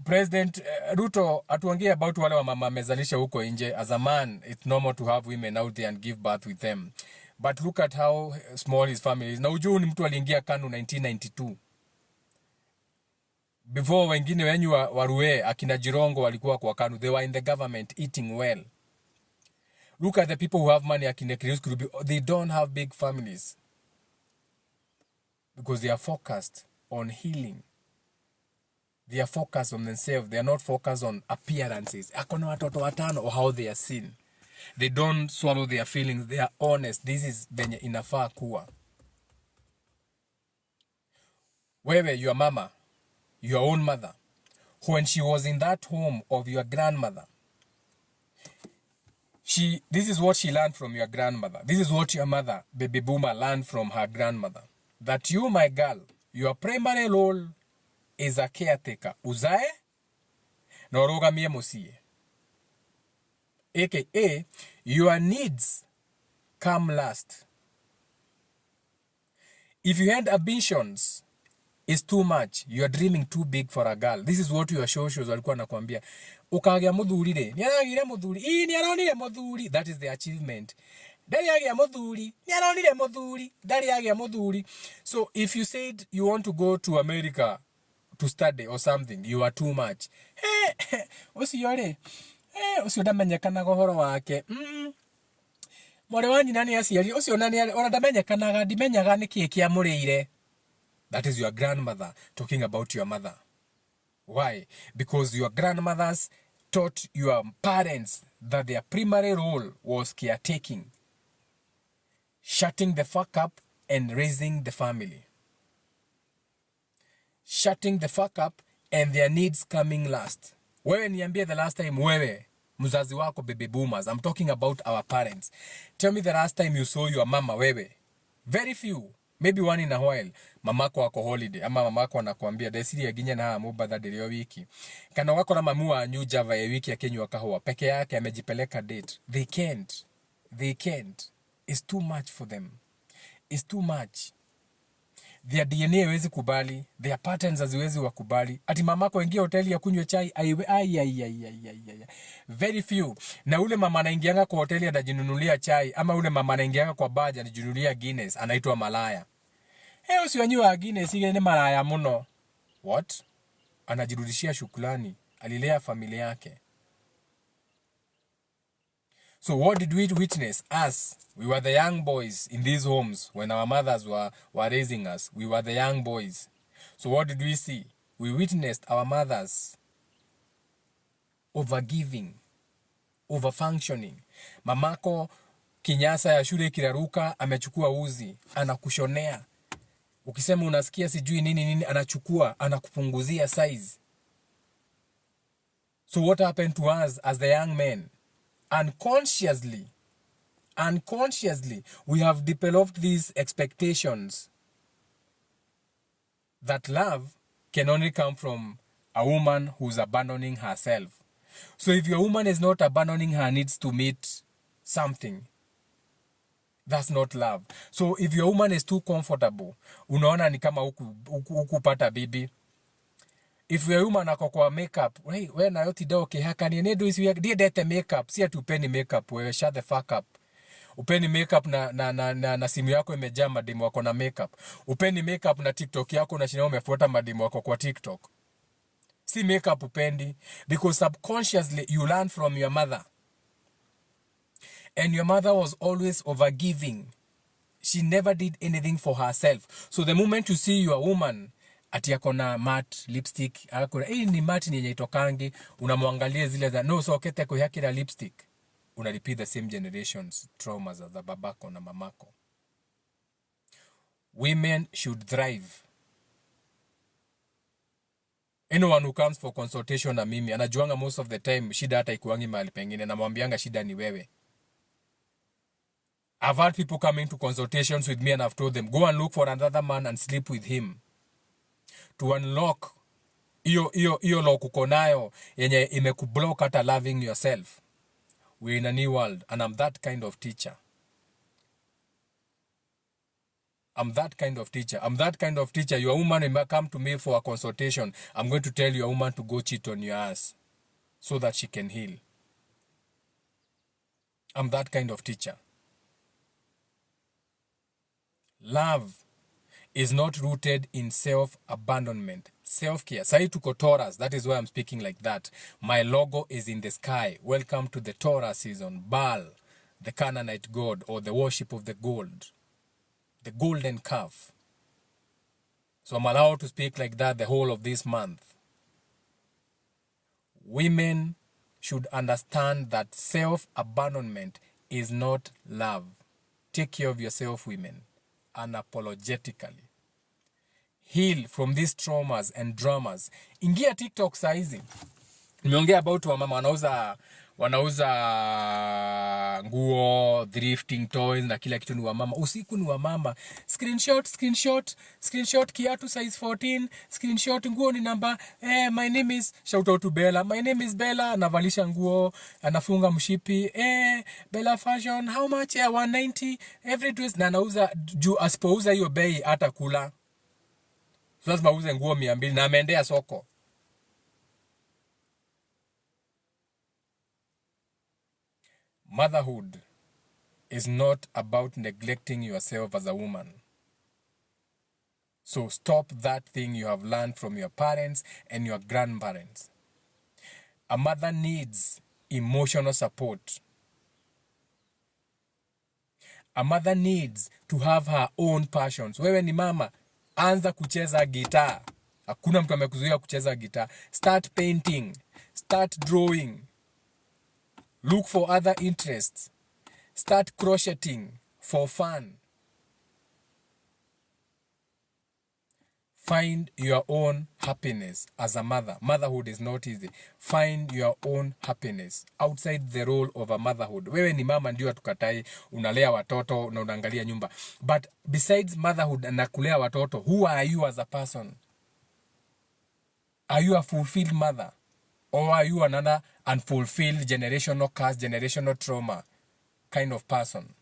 President Ruto atuongea about wale wa mama amezalisha huko nje. As a man, it's normal to have women out there and give birth with them. But look at how small his family is. Na ujuu ni mtu aliingia KANU 1992. Before wengine wenyu warue akina Jirongo walikuwa kwa KANU. They were in the government eating well. Look at the people who have money akina Chris Kurubi. They don't have big families. Because they are focused on healing. They are focused on themselves. They are not focused on appearances. Akona watoto watano or how they are seen. They don't swallow their feelings. They are honest. This is benye inafaa kuwa. Wewe, your mama, your own mother, when she was in that home of your grandmother, this is what she learned from your grandmother. This is what your mother, baby boomer, learned from her grandmother. That you, my girl, your primary role is a caretaker. Uzae na urugamie mucie. AKA, your needs come last. If you had ambitions, it's too much. You are dreaming too big for a girl. This is what your shows walikuwa nakwambia. Ukagia muthuri re. Niaragire muthuri. Niaronire muthuri. That is the achievement. Dari agia muthuri. Niaronire muthuri. Dari agia muthuri. So if you said you want to go to America to study or something, you are too much. Hey, usiore. Ucio ndamenyekanaga horo wake. Mwari wanyu nani aciari? Ucio nani ona ndamenyekanaga, ndimenyaga niki kia murire. That is your grandmother talking about your mother. Why? Because your grandmothers taught your parents that their primary role was caretaking, shutting the fuck up and raising the family. Shutting the fuck up and their needs coming last. Wewe niambie the last time wewe, mzazi wako baby boomers, I'm talking about our parents. Tell me the last time you saw your mama wewe. Very few. Maybe one in a while. Mamako wako holiday. Ama mamako anakuambia desiri ya ginye na mubadha diri wiki. Kana wako na mamua New Java ya wiki ya Kenya wakahuwa. Peke yake amejipeleka date. They can't. They can't. It's too much for them. It's too much. Their DNA hawezi kubali. Their patterns haziwezi wakubali. Ati mamako ingia hoteli ya kunywa chai. Very few. Na ule mama anaingianga kwa hoteli anajinunulia chai. Ama ule mama anaingianga kwa bar anajinunulia Guinness. Anaitwa malaya. Usiwanyua Guinness ile ni malaya muno. What? Anajirudishia shukrani. Alilea familia yake. So what did we witness? Us, we were the young boys in these homes when our mothers were raising us. We were the young boys. So what did we see? We witnessed our mothers overgiving, overfunctioning. Mamako kinyasa ya shule kiraruka, amechukua uzi, anakushonea. Ukisema unasikia sijui nini, anachukua, anakupunguzia size. So what happened to us as the young men? Unconsciously, we have developed these expectations that love can only come from a woman who's abandoning herself. So if your woman is not abandoning her needs to meet something, that's not love. So if your woman is too comfortable, unaona ni kama hukupata bibi. if we woman ako kwa makeup, we na yoti do kihakania ne do isi diedete makeup, si atupeni makeup, we shut the fuck up. Upeni makeup na simu yako imejaa madimu wako na makeup. Upeni makeup na TikTok yako na shina umefuata madimu wako kwa TikTok. Si makeup upendi, because subconsciously you learn from your mother. And your mother was always overgiving. She never did anything for herself. So the moment you see your woman ati yako na matte lipstick, akona ni matte ni yenye itokangi, unamwangalia zile za no so kete kuhakira lipstick. Una repeat the same generations traumas za babako na mamako. Women should thrive. Anyone who comes for consultation na mimi anajuanga most of the time shida hata ikuangi mahali pengine, na mwambianga shida ni wewe. I've had people coming to consultations with me and I've told them, go and look for another man and sleep with him. To unlock iyo lock uko nayo yenye imekublock hata loving yourself. We're in a new world and I'm that kind of teacher. I'm that kind of teacher. Your woman may come to me for a consultation. I'm going to tell your woman to go cheat on your ass so that she can heal. I'm that kind of teacher. Love is not rooted in self-abandonment. Self-care. Sai tuko Taurus. That is why I'm speaking like that. My logo is in the sky. Welcome to the Taurus season. Baal, the Canaanite god, or the worship of the gold. The golden calf. So I'm allowed to speak like that the whole of this month. Women should understand that self-abandonment is not love. Take care of yourself, women, unapologetically. Heal from these traumas and dramas. Ingia TikTok saizi. Nimeongea about wamama wanauza nguo, thrifting toys na kila kitu ni wamama. Usiku ni wamama. Screenshot kiatu size 14, screenshot nguo ni namba my name is, shout out to Bella. My name is Bella, anavalisha nguo, anafunga mshipi. Bella fashion, how much? 190 every dress, na anauza juu asipouza hiyo bei hata kula. So lazima auze nguo 200 na ameendea soko. Motherhood is not about neglecting yourself as a woman. So stop that thing you have learned from your parents and your grandparents. A mother needs emotional support. A mother needs to have her own passions. Wewe ni mama, anza kucheza gitaa. Hakuna mtu amekuzuia kucheza gitaa. Start painting. Start drawing. Look for other interests. Start crocheting for fun. Find your own happiness as a mother. Motherhood is not easy. Find your own happiness outside the role of a motherhood. Wewe ni mama ndio atukatai, unalea watoto na unaangalia nyumba. But besides motherhood na kulea watoto, who are you as a person? Are you a fulfilled mother? Or are you another unfulfilled generational curse, generational trauma kind of person?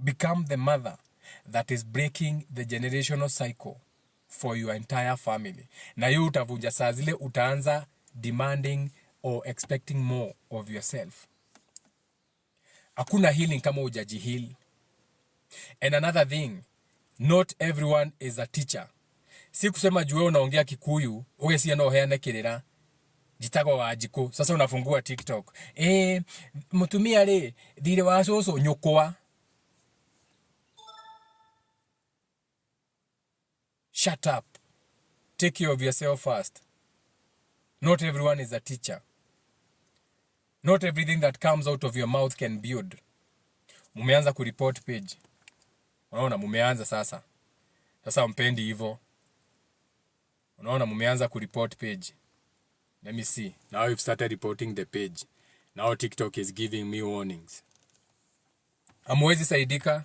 Become the mother that is breaking the generational cycle for your entire family. Na hiyo utavunja saa zile utaanza demanding or expecting more of yourself. Hakuna healing kama hujajiheal. And another thing, not everyone is a teacher. Si kusema juu wewe unaongea Kikuyu, wewe si anaoheana kirera. Jitago wajiko. Sasa unafungua TikTok. Mutumia le, dhire wa soso nyokoa. Shut up. Take care of yourself first. Not everyone is a teacher. Not everything that comes out of your mouth can build. Mumeanza kureport page. Unaona mumeanza sasa. Sasa mpendi hivyo. Unaona mumeanza kureport page. Let me see. Now you've started reporting the page. Now TikTok is giving me warnings. Amwezi saidika.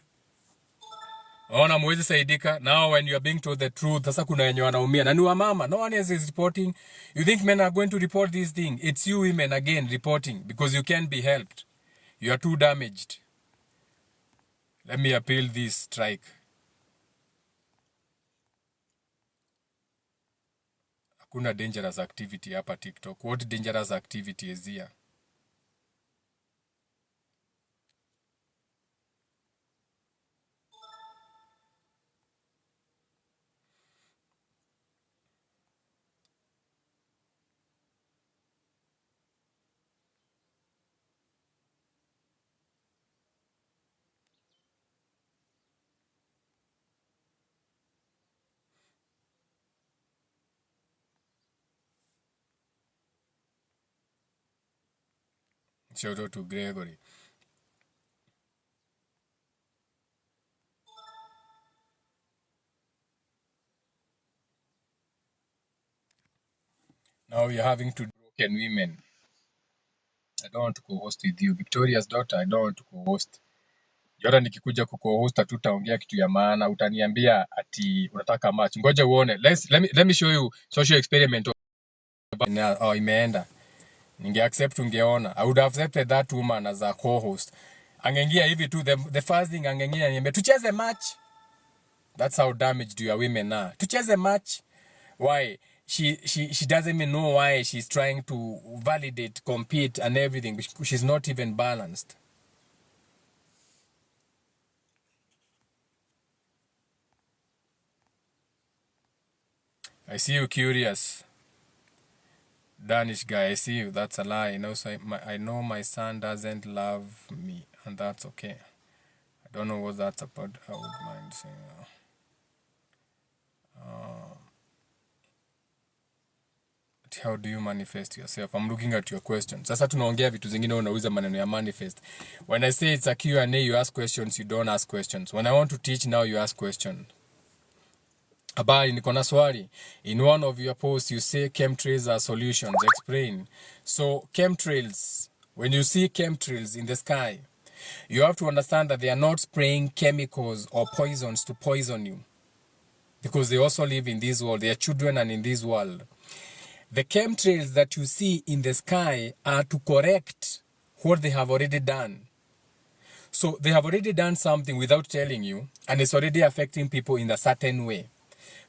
Ona mwezi saidika. Now when you are being told the truth, sasa kuna wenye wanaumia. Na ni wa mama. No one else is reporting. You think men are going to report this thing? It's you women again reporting because you can't be helped. You are too damaged. Let me appeal this, strike. Kuna dangerous activity hapa TikTok. What dangerous activity is here? Shout out to Gregory. Now you're having to broken women. I don't want to co-host with you. Victoria's daughter, I don't want to co-host. Jora nikikuja kuko-host hatutaongea kitu ya maana. Utaniambia ati unataka match. Ngoja uone. Let me show you social experiment. Oh, imeenda. Ninge accept ungeona. I would have accepted that woman as a co-host. Angeingia hivi tu, the first thing angeingia niambia tucheze match. That's how damaged your women are. Tucheze match. Why? She doesn't even know why she's trying to validate, compete and everything. She's not even balanced. I see you curious. Danish guy, I see you. That's a lie. I know my son doesn't love me, and that's okay. I don't know what that's about. I would mind saying. How do you manifest yourself? I'm looking at your question. Sasa tunaongea vitu zingine unauliza maneno ya manifest. When I say it's a Q&A, you ask questions, you don't ask questions. When I want to teach now, you ask questions. Habari, niko na swali. In one of your posts, you say chemtrails are solutions. Explain. So, chemtrails, when you see chemtrails in the sky, you have to understand that they are not spraying chemicals or poisons to poison you. Because they also live in this world. They are children and in this world. The chemtrails that you see in the sky are to correct what they have already done. So they have already done something without telling you, and it's already affecting people in a certain way.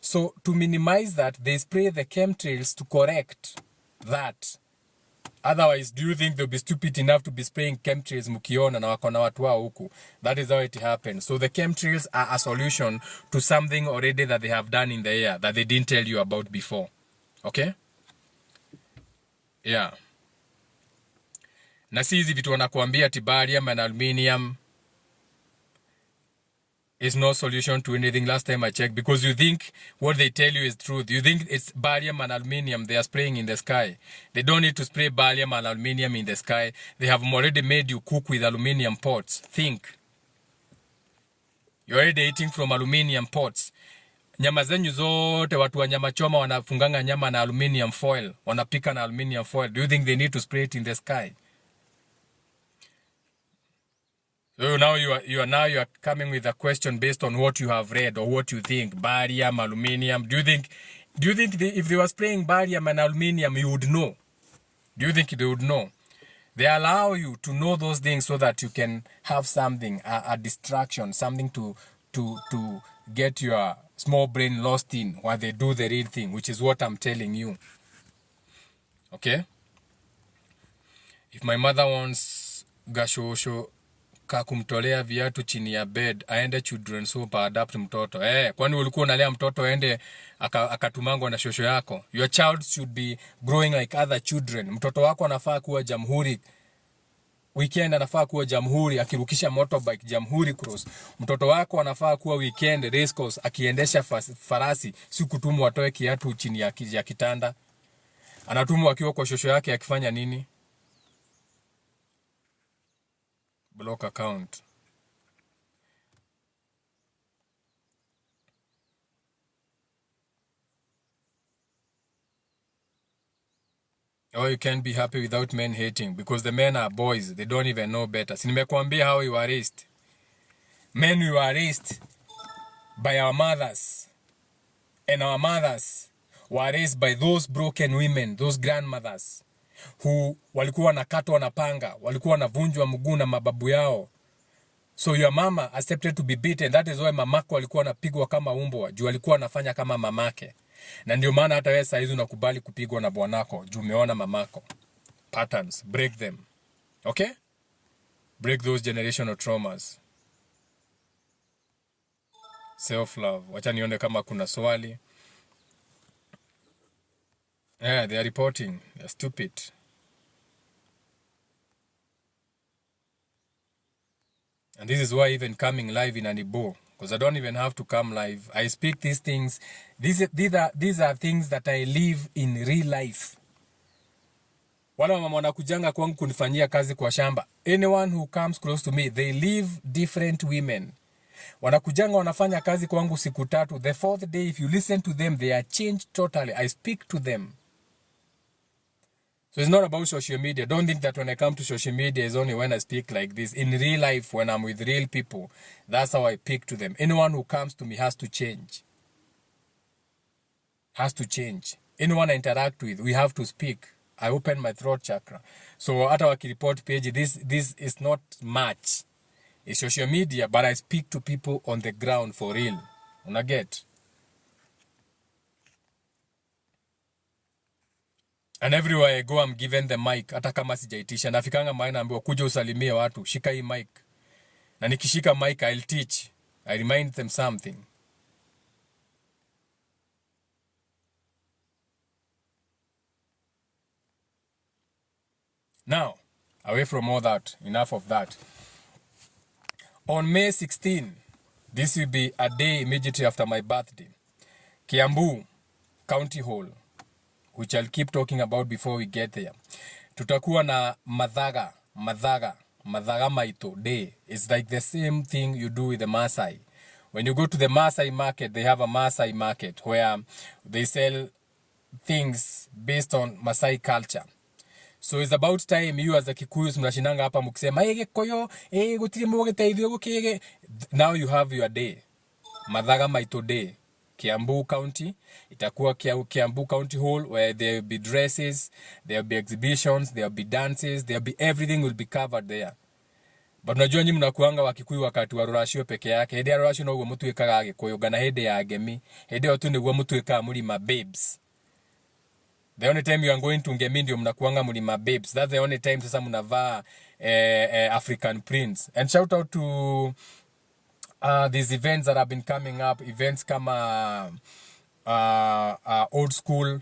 So to minimize that, they spray the chemtrails to correct that. Otherwise, do you think they'll be stupid enough to be spraying chemtrails mukiona na wako na watu wao huku? That is how it happens. So the chemtrails are a solution to something already that they have done in the air that they didn't tell you about before. Okay? Yeah. Na si hizi vitu wanakuambia ati barium and aluminium is no solution to anything last time I checked, because you think what they tell you is truth. You think it's barium and aluminium they are spraying in the sky. They don't need to spray barium and aluminium in the sky. They have already made you cook with aluminium pots. Think. You're already eating from aluminium pots. Nyama zenyu zote watu wa nyama choma wanafunganga nyama na aluminium foil. Wanapika na aluminium foil. Do you think they need to spray it in the sky? So now you are coming with a question based on what you have read or what you think. Barium, aluminium. Do you think if they were spraying barium and aluminium, you would know? Do you think they would know? They allow you to know those things so that you can have something, a distraction, something to get your small brain lost in while they do the real thing, which is what I'm telling you. Okay? If my mother wants gashosho kumtolea viatu chini ya bed, aende children's home adapt mtoto. Kwani ulikuwa unalea mtoto aende akatumangwa na shosho yako? Your child should be growing like other children. Mtoto wako anafaa kuwa Jamhuri weekend, anafaa kuwa Jamhuri akirukisha motorbike Jamhuri cross. Mtoto wako anafaa kuwa weekend race course akiendesha farasi, si kutumwa atoe kiatu chini ya kitanda. Anatumwa akiwa kwa shosho yake akifanya nini? Block account. Or you can't be happy without men hating, because the men are boys. They don't even know better. Si nimekuambia how you are raised. Men, we were raised by our mothers. And our mothers were raised by those broken women, those grandmothers, who walikuwa wanakatwa na panga, walikuwa wanavunjwa mguu na mababu yao. So your mama accepted to be beaten. That is why mamako alikuwa anapigwa kama umbwa, juu alikuwa anafanya kama mamake. Na ndio maana hata wewe saizi unakubali kupigwa na bwanako juu umeona mamako. Patterns, break them. Okay? Break those generational traumas. Self love. Wacha nione kama kuna swali. Yeah, they are reporting. They're stupid. And this is why even coming live in Anibo, because I don't even have to come live. I speak these things. These are things that I live in real life. Wala mama wanakujanga kwangu kunifanyia kazi kwa shamba. Anyone who comes close to me, they live different women. Wanakujanga wanafanya kazi kwangu siku 3. The 4th day, if you listen to them, they are changed totally. I speak to them. So it's not about social media. Don't think that when I come to social media is only when I speak like this. In real life, when I'm with real people, that's how I speak to them. Anyone who comes to me has to change. Has to change. Anyone I interact with, we have to speak. I open my throat chakra. So at our report page, this is not much. It's social media, but I speak to people on the ground for real. Una get? And everywhere I go, I'm given the mic. Hata kama sijaitisha. Nafikanga mahali naambiwa kuja usalimie watu. Shika hii mic. Na nikishika mic, I'll teach. I remind them something. Now, away from all that, enough of that. On May 16, this will be a day immediately after my birthday. Kiambu County Hall, which I'll keep talking about before we get there. Tutakuwa na Madhaga Maito Day. It's like the same thing you do with the Maasai. When you go to the Maasai market, they have a Maasai market where they sell things based on Maasai culture. So it's about time you as a Kikuyu mnashinanga hapa mkisema Gikuyu gutiri mugiteithio gukige. Now you have your day. Madhaga Maito Day. Kiambu County. Itakuwa Kiambu County Hall where there will be dresses, there will be exhibitions, there will be dances, there will be everything will be covered there. But unajua nyinyi mnakuanga wa Kikuyu wakati wa rurashio peke yake. Hede ya rurashio no guo mutuikaga Agikuyu gana hede ya agemi. Hede yo tu niguo mutuikaga muri ma babes. The only time you are going to Ngemi ndio mnakuanga mlima babes. That's the only time sasa mnavaa African prints. And shout out to these events that have been coming up. Events kama old school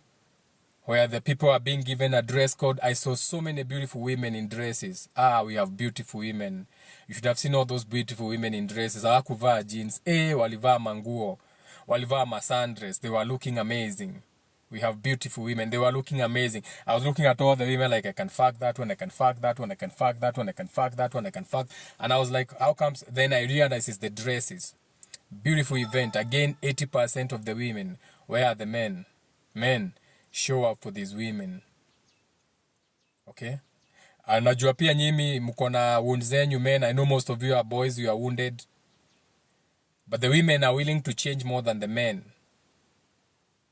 where the people are being given a dress code. I saw so many beautiful women in dresses. We have beautiful women. You should have seen all those beautiful women in dresses. Hawakuvaa jeans. Walivaa manguo. Walivaa masandres. They were looking amazing. We have beautiful women. They were looking amazing. I was looking at all the women like I can fuck that one, I can fuck that one, I can fuck that one, I can fuck that one, I can fuck. And I was like, how comes? Then I realized it's the dresses. Beautiful event. Again, 80% of the women. Where are the men? Men, show up for these women. Okay? Najua pia nyimi mko na wounds zenyu men. I know most of you are boys, you are wounded. But the women are willing to change more than the men.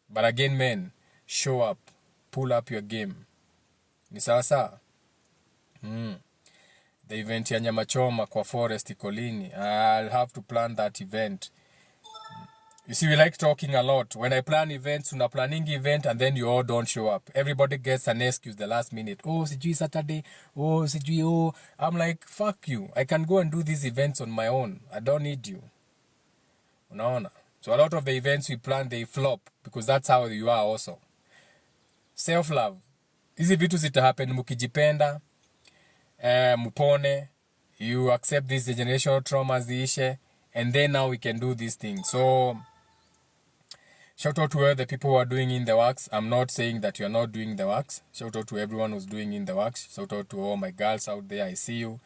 But again, men, show up. Pull up your game. Ni sawa sawa? The event ya Nyamachoma kwa forest Ikolini. I'll have to plan that event. You see, we like talking a lot. When I plan events, una planning event and then you all don't show up. Everybody gets an excuse the last minute. Sijui Saturday. Sijui. I'm like, fuck you. I can go and do these events on my own. I don't need you. Unaona? So a lot of the events we plan, they flop because that's how you are also. Self-love. Hizi vitu zita happen mukijipenda, mupone, you accept these generational traumas ziishe, and then now we can do these things. So, shout out to all the people who are doing in the works. I'm not saying that you are not doing the works. Shout out to everyone who's doing in the works. Shout out to all my girls out there, I see you.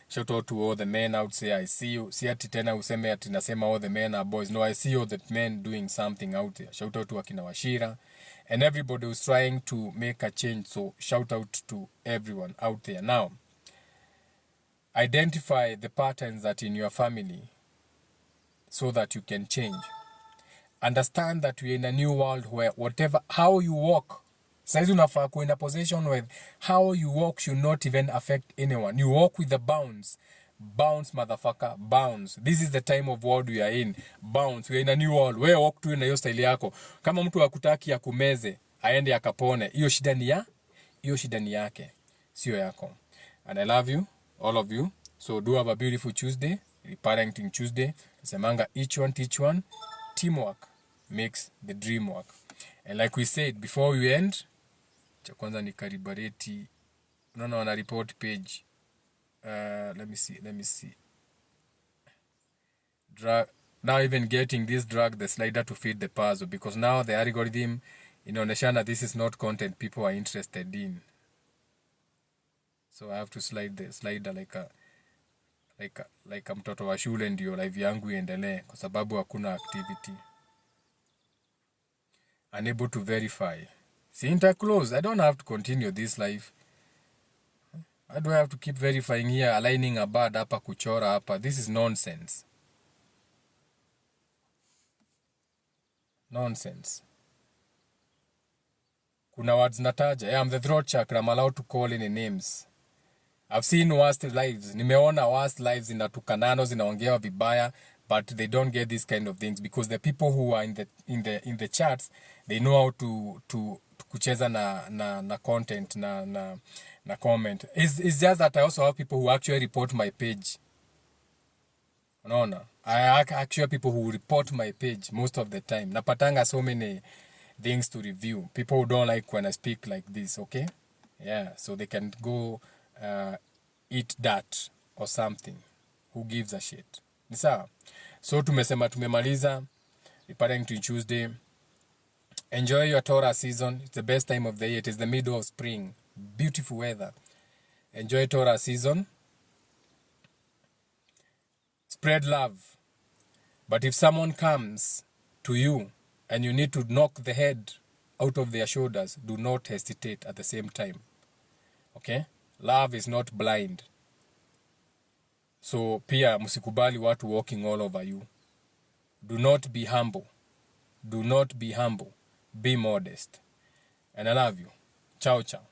Shout out to all the men out there, I see you. Si ati tena useme ati nasema all the men are boys. No, I see all the men doing something out there. Shout out to Akina Washira and everybody who's trying to make a change. So shout out to everyone out there. Now, identify the patterns that in your family so that you can change. Understand that we're in a new world where how you walk, saizi unafaa kuwa in a position where how you walk should not even affect anyone. You walk with the bounds Bounce, motherfucker, bounce. This is the time of world we are in. Bounce, we are in a new world. Wewe walk tu na hiyo style yako. Kama mtu hakutaki akumeze, aende akapone. Hiyo shida ni yake, sio yako. And I love you, all of you. So do have a beautiful Tuesday, Parenting Tuesday. Semanga each one, teamwork makes the dream work. And like we said before we end, cha kwanza ni karibareti. No, on a report page. Let me see. Now even getting this drag the slider to fit the puzzle, because now the algorithm inaoneshana this is not content people are interested in. So I have to slide the slider like mtoto wa shule ndio live yangu iendelee, kwa sababu hakuna activity. Unable to verify. See, interclose. I don't have to continue this live. Why do I have to keep verifying here, aligning a bird hapa, kuchora hapa? This is nonsense. Nonsense. Kuna words nataja. Yeah, I'm the throat chakra. I'm allowed to call any names. I've seen worst lives. Nimeona worst lives inatukanano, zinaongewa vibaya, but they don't get these kind of things because the people who are in the chats, they know how to kucheza na content na comment. It's just that I also have people who actually report my page. Unaona? I actually have people who report my page most of the time. Napatanga so many things to review. People who don't like when I speak like this, okay? Yeah, so they can go eat that or something. Who gives a shit? Ni sawa? So tumemaliza Parenting Tuesday. Enjoy your Torah season. It's the best time of the year. It is the middle of spring. Beautiful weather. Enjoy Torah season. Spread love. But if someone comes to you and you need to knock the head out of their shoulders, do not hesitate at the same time. Okay? Love is not blind. So pia msikubali watu walking all over you. Do not be humble. Do not be humble. Be modest. And I love you. Ciao, ciao.